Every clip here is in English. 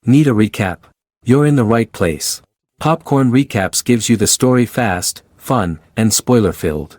Need a recap? You're in the right place. Popcorn Recaps gives you the story fast, fun, and spoiler-filled.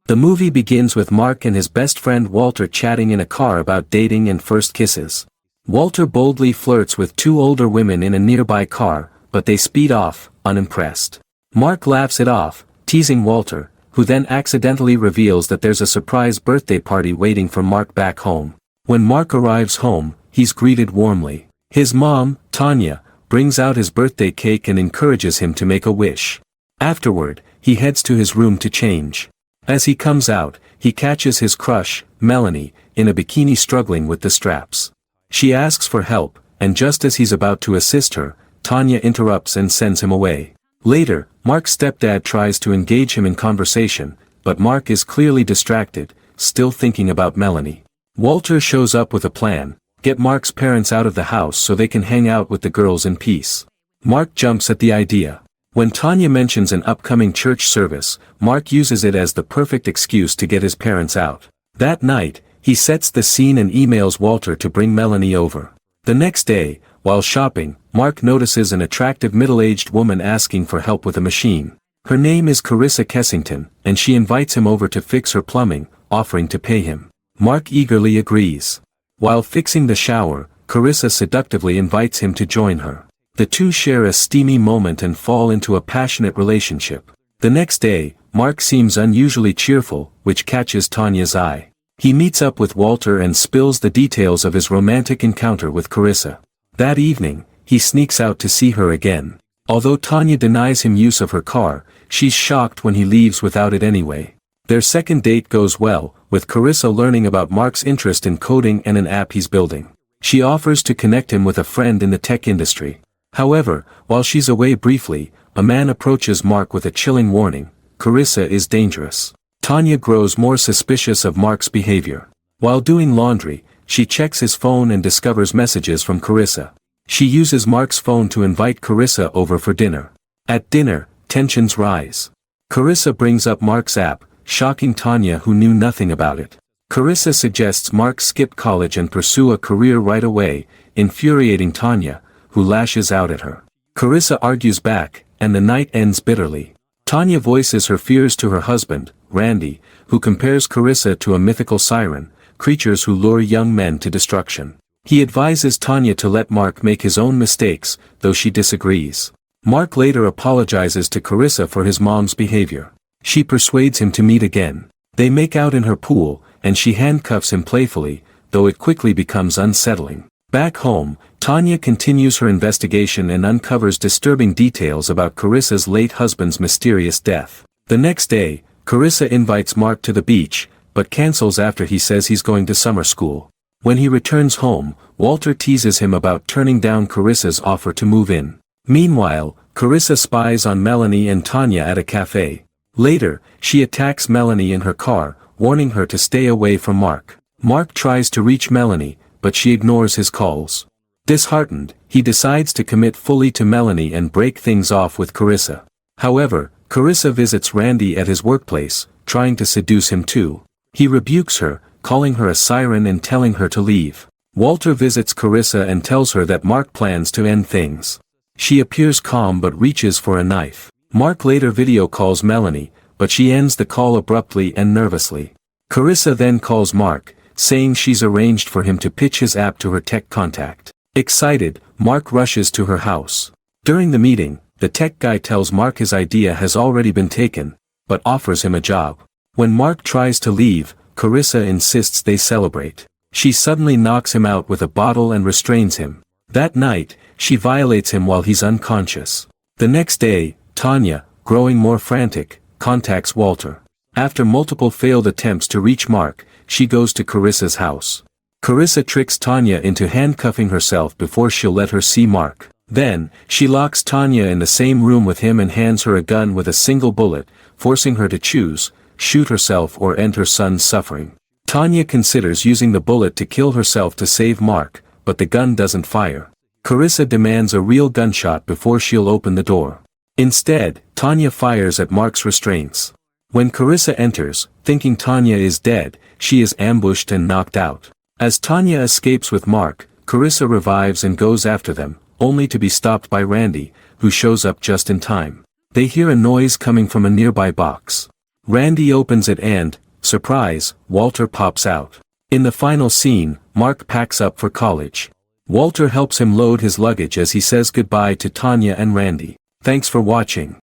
The movie begins with Mark and his best friend Walter chatting in a car about dating and first kisses. Walter boldly flirts with two older women in a nearby car, but they speed off, unimpressed. Mark laughs it off, teasing Walter, who then accidentally reveals that there's a surprise birthday party waiting for Mark back home. When Mark arrives home, he's greeted warmly. His mom, Tanya, brings out his birthday cake and encourages him to make a wish. Afterward, he heads to his room to change. As he comes out, he catches his crush, Melanie, in a bikini struggling with the straps. She asks for help, and just as he's about to assist her, Tanya interrupts and sends him away. Later, Mark's stepdad tries to engage him in conversation, but Mark is clearly distracted, still thinking about Melanie. Walter shows up with a plan: get Mark's parents out of the house so they can hang out with the girls in peace. Mark jumps at the idea. When Tanya mentions an upcoming church service, Mark uses it as the perfect excuse to get his parents out. That night, he sets the scene and emails Walter to bring Melanie over. The next day, while shopping, Mark notices an attractive middle-aged woman asking for help with a machine. Her name is Carissa Kessington, and she invites him over to fix her plumbing, offering to pay him. Mark eagerly agrees. While fixing the shower, Carissa seductively invites him to join her. The two share a steamy moment and fall into a passionate relationship. The next day, Mark seems unusually cheerful, which catches Tanya's eye. He meets up with Walter and spills the details of his romantic encounter with Carissa. That evening, he sneaks out to see her again. Although Tanya denies him use of her car, she's shocked when he leaves without it anyway. Their second date goes well, with Carissa learning about Mark's interest in coding and an app he's building. She offers to connect him with a friend in the tech industry. However, while she's away briefly, a man approaches Mark with a chilling warning: Carissa is dangerous. Tanya grows more suspicious of Mark's behavior. While doing laundry, she checks his phone and discovers messages from Carissa. She uses Mark's phone to invite Carissa over for dinner. At dinner, tensions rise. Carissa brings up Mark's app, shocking Tanya, who knew nothing about it. Carissa suggests Mark skip college and pursue a career right away, infuriating Tanya, who lashes out at her. Carissa argues back, and the night ends bitterly. Tanya voices her fears to her husband, Randy, who compares Carissa to a mythical siren, creatures who lure young men to destruction. He advises Tanya to let Mark make his own mistakes, though she disagrees. Mark later apologizes to Carissa for his mom's behavior. She persuades him to meet again. They make out in her pool, and she handcuffs him playfully, though it quickly becomes unsettling. Back home, Tanya continues her investigation and uncovers disturbing details about Carissa's late husband's mysterious death. The next day, Carissa invites Mark to the beach, but cancels after he says he's going to summer school. When he returns home, Walter teases him about turning down Carissa's offer to move in. Meanwhile, Carissa spies on Melanie and Tanya at a cafe. Later, she attacks Melanie in her car, warning her to stay away from Mark. Mark tries to reach Melanie, but she ignores his calls. Disheartened, he decides to commit fully to Melanie and break things off with Carissa. However, Carissa visits Randy at his workplace, trying to seduce him too. He rebukes her, calling her a siren and telling her to leave. Walter visits Carissa and tells her that Mark plans to end things. She appears calm but reaches for a knife. Mark later video calls Melanie, but she ends the call abruptly and nervously. Carissa then calls Mark, saying she's arranged for him to pitch his app to her tech contact. Excited, Mark rushes to her house. During the meeting, the tech guy tells Mark his idea has already been taken, but offers him a job. When Mark tries to leave, Carissa insists they celebrate. She suddenly knocks him out with a bottle and restrains him. That night, she violates him while he's unconscious. The next day, Tanya, growing more frantic, contacts Walter. After multiple failed attempts to reach Mark, she goes to Carissa's house. Carissa tricks Tanya into handcuffing herself before she'll let her see Mark. Then, she locks Tanya in the same room with him and hands her a gun with a single bullet, forcing her to choose: shoot herself or end her son's suffering. Tanya considers using the bullet to kill herself to save Mark, but the gun doesn't fire. Carissa demands a real gunshot before she'll open the door. Instead, Tanya fires at Mark's restraints. When Carissa enters, thinking Tanya is dead, she is ambushed and knocked out. As Tanya escapes with Mark, Carissa revives and goes after them, only to be stopped by Randy, who shows up just in time. They hear a noise coming from a nearby box. Randy opens it and, surprise, Walter pops out. In the final scene, Mark packs up for college. Walter helps him load his luggage as he says goodbye to Tanya and Randy. Thanks for watching.